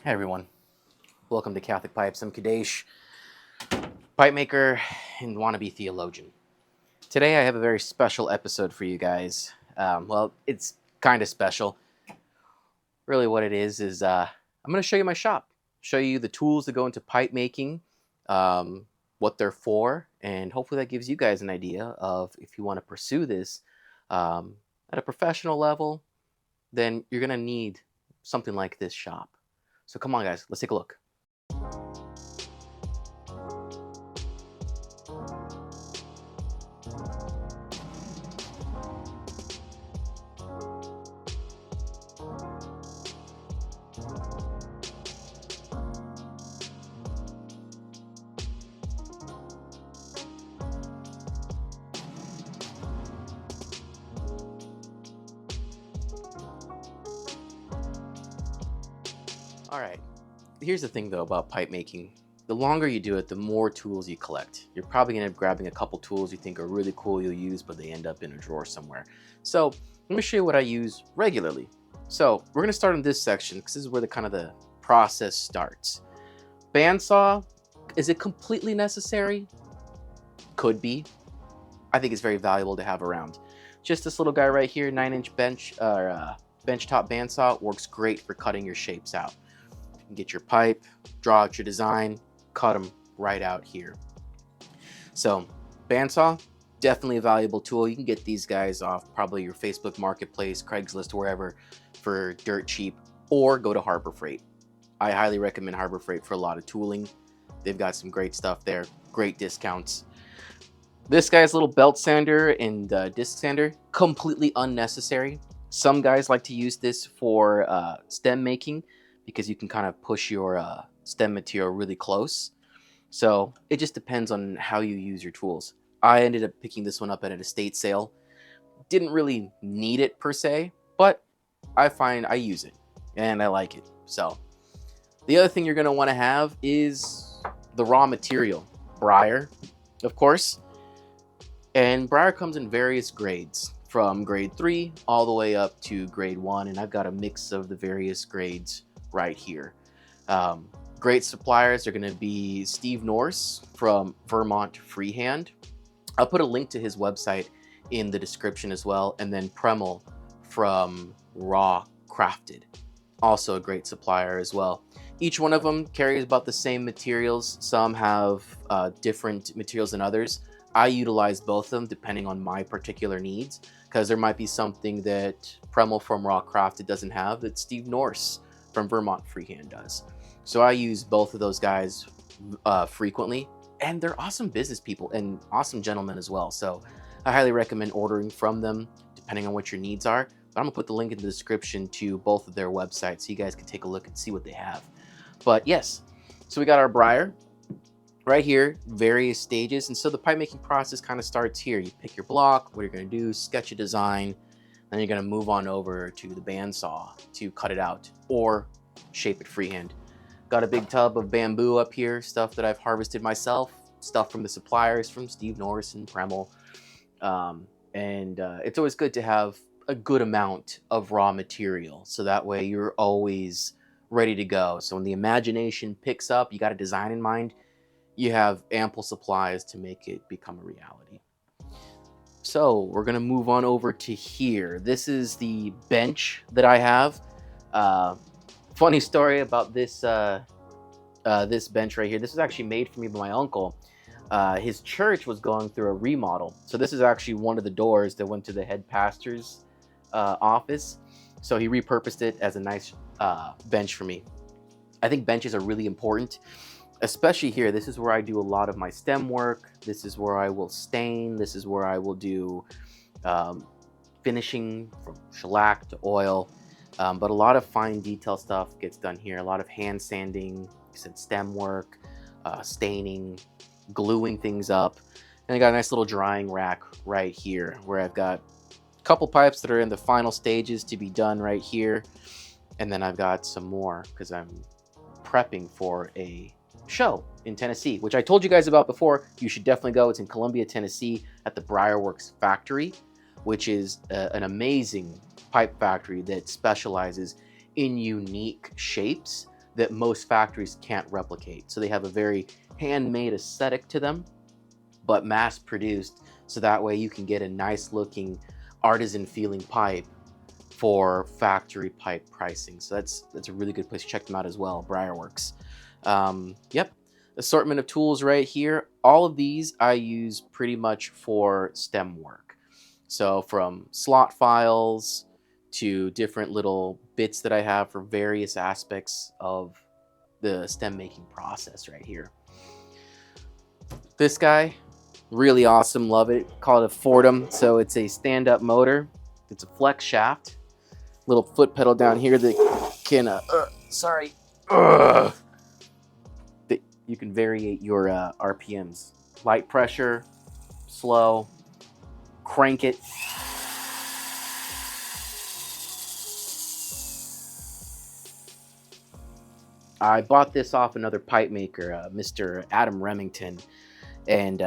Hey everyone, welcome to Catholic Pipes. I'm Kadesh, pipe maker and wannabe theologian. Today I have a very special episode for you guys. Well, it's kind of special. Really, what it is I'm going to show you my shop, show you the tools that go into pipe making, what they're for, and hopefully that gives you guys an idea of if you want to pursue this at a professional level, then you're going to need something like this shop. So come on, guys, let's take a look. All right. Here's the thing though about pipe making. The longer you do it, the more tools you collect. You're probably gonna end up grabbing a couple tools you think are really cool you'll use, but they end up in a drawer somewhere. So let me show you what I use regularly. So we're gonna start in this section because this is where the kind of the process starts. Bandsaw, is it completely necessary? Could be. I think it's very valuable to have around. Just this little guy right here, 9-inch bench top bandsaw, works great for cutting your shapes out. Get your pipe, draw out your design, cut them right out here. So bandsaw, definitely a valuable tool. You can get these guys off probably your Facebook Marketplace, Craigslist, wherever for dirt cheap, or go to Harbor Freight. I highly recommend Harbor Freight for a lot of tooling. They've got some great stuff there, great discounts. This guy's little belt sander and disc sander, completely unnecessary. Some guys like to use this for stem making, because you can kind of push your stem material really close. So it just depends on how you use your tools. I ended up picking this one up at an estate sale. Didn't really need it per se, but I find I use it and I like it. So the other thing you're going to want to have is the raw material. Briar, of course. And briar comes in various grades, from grade 3 all the way up to grade 1. And I've got a mix of the various grades right here. Great suppliers are going to be Steve Norse from Vermont Freehand. I'll put a link to his website in the description as well. And then Premal from Raw Crafted, also a great supplier as well. Each one of them carries about the same materials. Some have different materials than others. I utilize both of them depending on my particular needs, because there might be something that Premal from Raw Crafted doesn't have that Steve Norse from Vermont Freehand does. So I use both of those guys frequently, and they're awesome business people and awesome gentlemen as well. So I highly recommend ordering from them depending on what your needs are. But I'm gonna put the link in the description to both of their websites so you guys can take a look and see what they have. But yes, so we got our briar right here, various stages. And so the pipe making process kind of starts here. You pick your block, what you're gonna do, sketch a design, then you're gonna move on over to the bandsaw to cut it out or shape it freehand. Got a big tub of bamboo up here, stuff that I've harvested myself, stuff from the suppliers from Steve Norse and Premal. It's always good to have a good amount of raw material, so that way you're always ready to go. So when the imagination picks up, you got a design in mind, you have ample supplies to make it become a reality. So we're gonna move on over to here. This is the bench that I have. Funny story about this this bench right here. This was actually made for me by my uncle. His church was going through a remodel, so this is actually one of the doors that went to the head pastor's office. So he repurposed it as a nice bench for me. I think benches are really important, especially here. This is where I do a lot of my stem work. This is where I will stain. This is where I will do finishing from shellac to oil. But a lot of fine detail stuff gets done here. A lot of hand sanding, stem work, staining, gluing things up. And I got a nice little drying rack right here where I've got a couple pipes that are in the final stages to be done right here. And then I've got some more because I'm prepping for a show in Tennessee, which I told you guys about before. You should definitely go. It's in Columbia, Tennessee at the Briarworks factory, which is an amazing pipe factory that specializes in unique shapes that most factories can't replicate. So they have a very handmade aesthetic to them, but mass produced, so that way you can get a nice looking artisan feeling pipe for factory pipe pricing. So that's a really good place to check them out as well, Briarworks. Yep, assortment of tools right here. All of these I use pretty much for stem work. So from slot files to different little bits that I have for various aspects of the stem making process right here. This guy, really awesome, love it. Call it a Fordham. So it's a stand-up motor. It's a flex shaft. Little foot pedal down here that can, that you can variate your RPMs. Light pressure, slow, crank it. I bought this off another pipe maker, Mr. Adam Remington, and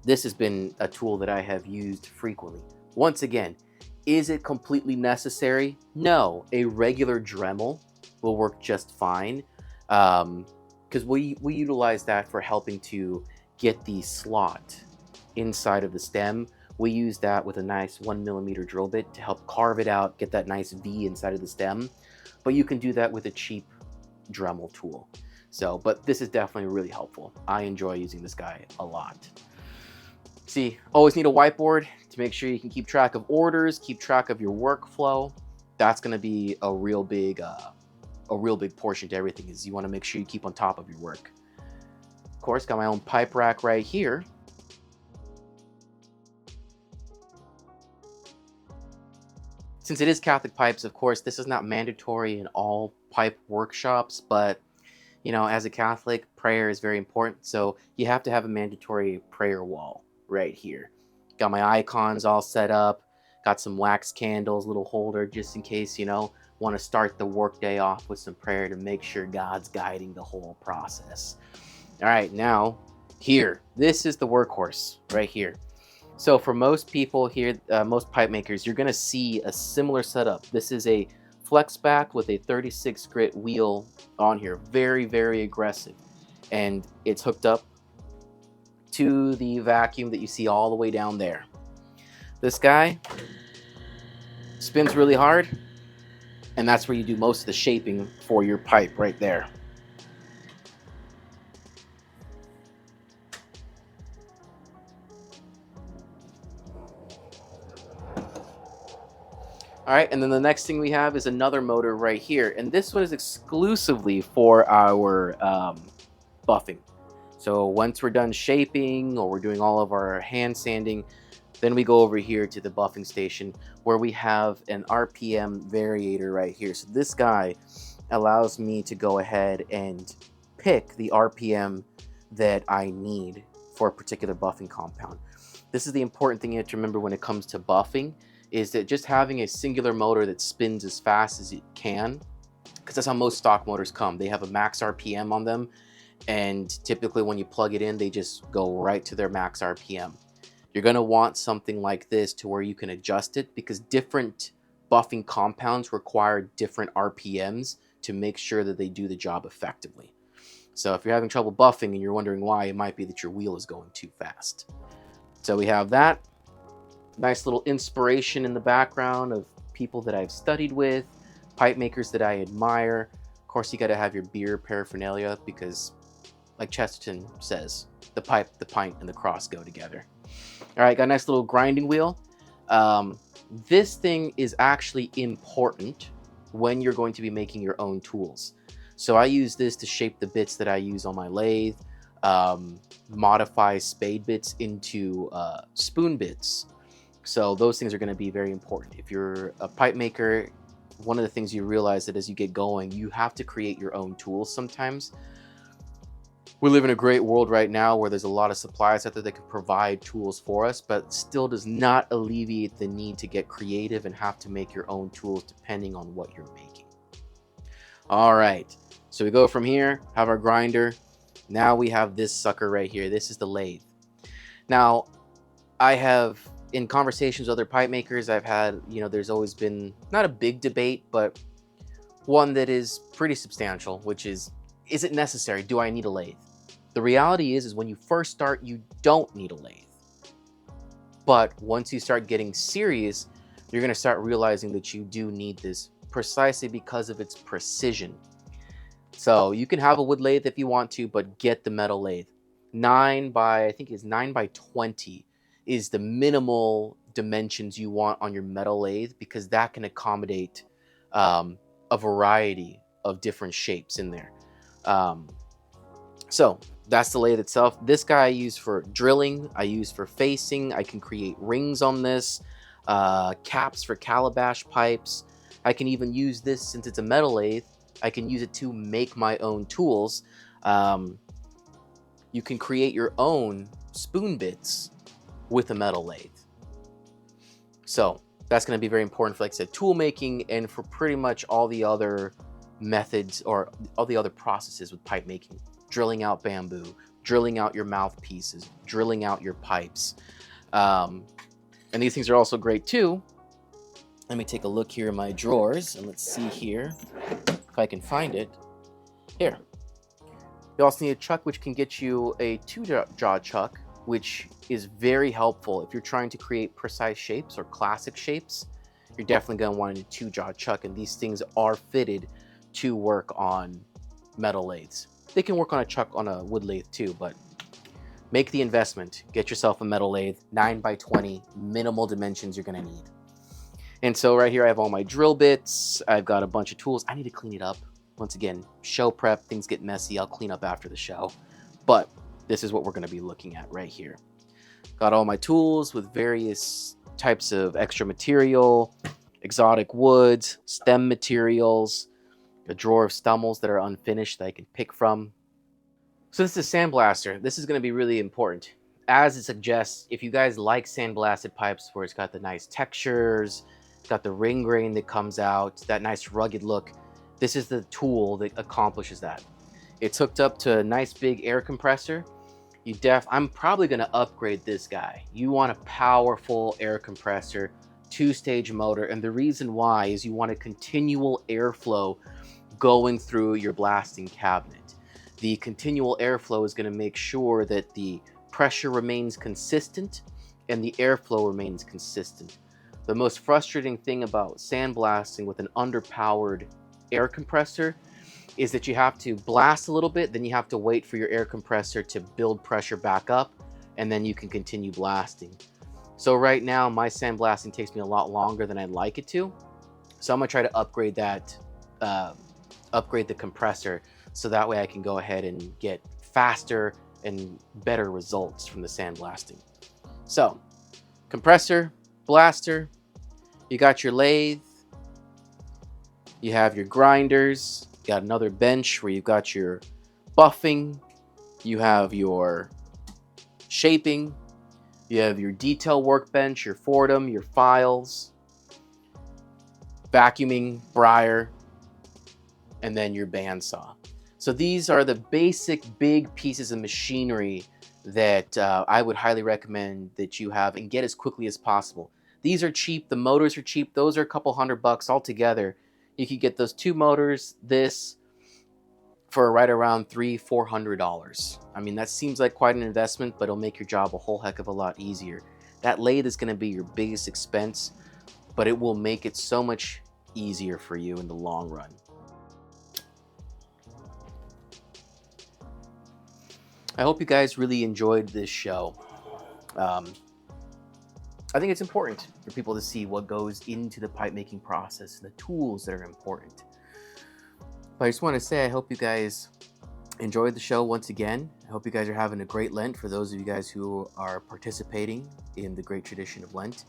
this has been a tool that I have used frequently. Once again, is it completely necessary? No, a regular Dremel will work just fine, because we utilize that for helping to get the slot inside of the stem. We use that with a nice 1mm drill bit to help carve it out, get that nice V inside of the stem. But you can do that with a cheap Dremel tool. So, but this is definitely really helpful. I enjoy using this guy a lot. See, always need a whiteboard to make sure you can keep track of orders, keep track of your workflow. That's going to be a real big portion to everything, is you want to make sure you keep on top of your work. Of course, got my own pipe rack right here. Since it is Catholic pipes, of course, this is not mandatory in all pipe workshops, but you know, as a Catholic, prayer is very important. So you have to have a mandatory prayer wall right here. Got my icons all set up, got some wax candles, little holder, just in case, you know, want to start the workday off with some prayer to make sure God's guiding the whole process. All right, now here, this is the workhorse right here. So for most people here, most pipe makers, you're going to see a similar setup. This is a flex back with a 36 grit wheel on here. Very, very aggressive. And it's hooked up to the vacuum that you see all the way down there. This guy spins really hard, and that's where you do most of the shaping for your pipe right there. All right, and then the next thing we have is another motor right here, and this one is exclusively for our buffing. So once we're done shaping or we're doing all of our hand sanding, then we go over here to the buffing station where we have an RPM variator right here. So this guy allows me to go ahead and pick the RPM that I need for a particular buffing compound. This is the important thing you have to remember when it comes to buffing, is that just having a singular motor that spins as fast as it can, because that's how most stock motors come. They have a max RPM on them, and typically when you plug it in, they just go right to their max RPM. You're going to want something like this to where you can adjust it, because different buffing compounds require different RPMs to make sure that they do the job effectively. So if you're having trouble buffing and you're wondering why, it might be that your wheel is going too fast. So we have that. Nice little inspiration in the background of people that I've studied with, pipe makers that I admire. Of course, you got to have your beer paraphernalia because, like Chesterton says, the pipe, the pint, and the cross go together. All right, got a nice little grinding wheel. This thing is actually important when you're going to be making your own tools. So I use this to shape the bits that I use on my lathe, modify spade bits into spoon bits. So those things are going to be very important. If you're a pipe maker, one of the things you realize that as you get going, you have to create your own tools sometimes. We live in a great world right now where there's a lot of suppliers out there that can provide tools for us, but still does not alleviate the need to get creative and have to make your own tools depending on what you're making. All right, so we go from here, have our grinder. Now we have this sucker right here. This is the lathe. Now, I have, in conversations with other pipe makers, I've had, you know, there's always been not a big debate, but one that is pretty substantial, which is it necessary? Do I need a lathe? The reality is when you first start, you don't need a lathe. But once you start getting serious, you're going to start realizing that you do need this precisely because of its precision. So you can have a wood lathe if you want to, but get the metal lathe. I think it's 9 by 20 is the minimal dimensions you want on your metal lathe, because that can accommodate a variety of different shapes in there. So that's the lathe itself. This guy I use for drilling, I use for facing. I can create rings on this, caps for calabash pipes. I can even use this, since it's a metal lathe, I can use it to make my own tools. You can create your own spoon bits with a metal lathe. So that's going to be very important for, like I said, tool making, and for pretty much all the other methods or all the other processes with pipe making. Drilling out bamboo, drilling out your mouthpieces, drilling out your pipes. And these things are also great too. Let me take a look here in my drawers, and let's see here if I can find it. Here. You also need a chuck, which can get you a 2-jaw chuck, which is very helpful if you're trying to create precise shapes or classic shapes. You're definitely going to want a 2-jaw chuck, and these things are fitted to work on metal lathes. They can work on a chuck on a wood lathe too, but make the investment. Get yourself a metal lathe, 9 by 20, minimal dimensions you're going to need. And so right here I have all my drill bits. I've got a bunch of tools. I need to clean it up. Once again, show prep, things get messy. I'll clean up after the show. But this is what we're going to be looking at right here. Got all my tools with various types of extra material, exotic woods, stem materials, a drawer of stummels that are unfinished that I can pick from. So this is a sandblaster. This is going to be really important. As it suggests, if you guys like sandblasted pipes where it's got the nice textures, got the ring grain that comes out, that nice rugged look, this is the tool that accomplishes that. It's hooked up to a nice big air compressor. I'm probably going to upgrade this guy. You want a powerful air compressor, 2-stage motor, and the reason why is you want a continual airflow going through your blasting cabinet. The continual airflow is going to make sure that the pressure remains consistent and the airflow remains consistent. The most frustrating thing about sandblasting with an underpowered air compressor is that you have to blast a little bit, then you have to wait for your air compressor to build pressure back up, and then you can continue blasting. So right now my sandblasting takes me a lot longer than I'd like it to. So I'm gonna try to upgrade that, upgrade the compressor, so that way I can go ahead and get faster and better results from the sandblasting. So compressor, blaster, you got your lathe, you have your grinders, you got another bench where you've got your buffing, you have your shaping, you have your detail workbench, your Fordham, your files, vacuuming, briar, and then your bandsaw. So these are the basic big pieces of machinery that I would highly recommend that you have and get as quickly as possible. These are cheap, the motors are cheap, those are a couple $100 altogether. You could get those 2 motors, this, for right around $300–400. I mean, that seems like quite an investment, but it'll make your job a whole heck of a lot easier. That lathe is going to be your biggest expense, but it will make it so much easier for you in the long run. I hope you guys really enjoyed this show. I think it's important for people to see what goes into the pipe making process and the tools that are important. But I just want to say I hope you guys enjoyed the show once again. I hope you guys are having a great Lent for those of you guys who are participating in the great tradition of Lent.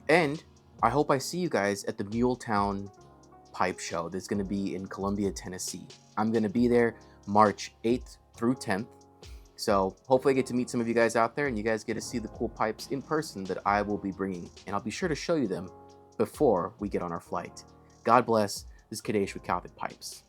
And I hope I see you guys at the Muletown Pipe Show that's going to be in Columbia, Tennessee. I'm going to be there March 8th through 10th. So hopefully I get to meet some of you guys out there and you guys get to see the cool pipes in person that I will be bringing. And I'll be sure to show you them before we get on our flight. God bless. This is Kadesh with Calvin Pipes.